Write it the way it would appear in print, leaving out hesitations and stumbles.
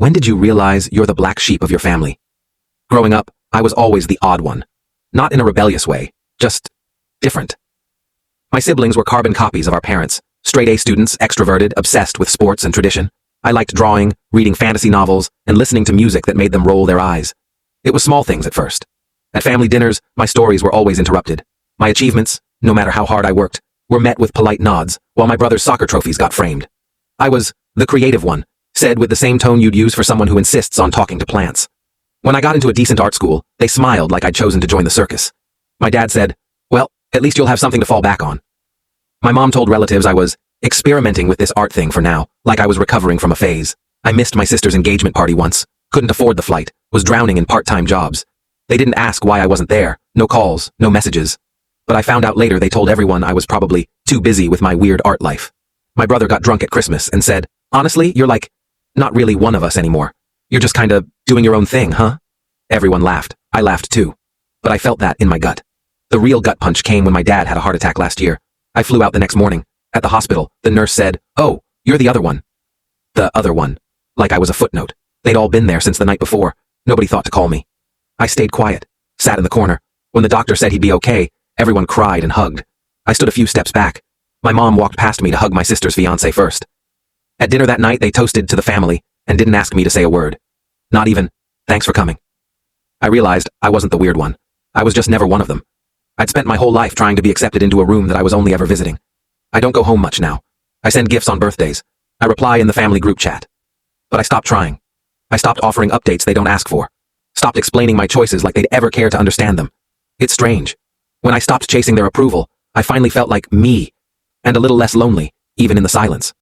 When did you realize you're the black sheep of your family? Growing up, I was always the odd one. Not in a rebellious way, just different. My siblings were carbon copies of our parents, straight A students, extroverted, obsessed with sports and tradition. I liked drawing, reading fantasy novels, and listening to music that made them roll their eyes. It was small things at first. At family dinners, my stories were always interrupted. My achievements, no matter how hard I worked, were met with polite nods, while my brother's soccer trophies got framed. I was the creative one, said with the same tone you'd use for someone who insists on talking to plants. When I got into a decent art school, they smiled like I'd chosen to join the circus. My dad said, "Well, at least you'll have something to fall back on." My mom told relatives I was experimenting with this art thing for now, like I was recovering from a phase. I missed my sister's engagement party once, couldn't afford the flight, was drowning in part-time jobs. They didn't ask why I wasn't there, no calls, no messages. But I found out later they told everyone I was probably too busy with my weird art life. My brother got drunk at Christmas and said, "Honestly, you're like, not really one of us anymore. You're just kinda doing your own thing, huh?" Everyone laughed. I laughed too. But I felt that in my gut. The real gut punch came when my dad had a heart attack last year. I flew out the next morning. At the hospital, the nurse said, "Oh, you're the other one." The other one. Like I was a footnote. They'd all been there since the night before. Nobody thought to call me. I stayed quiet, sat in the corner. When the doctor said he'd be okay, everyone cried and hugged. I stood a few steps back. My mom walked past me to hug my sister's fiancé first. At dinner that night, they toasted to the family and didn't ask me to say a word. Not even, "Thanks for coming." I realized I wasn't the weird one. I was just never one of them. I'd spent my whole life trying to be accepted into a room that I was only ever visiting. I don't go home much now. I send gifts on birthdays. I reply in the family group chat. But I stopped trying. I stopped offering updates they don't ask for. Stopped explaining my choices like they'd ever care to understand them. It's strange. When I stopped chasing their approval, I finally felt like me, and a little less lonely, even in the silence.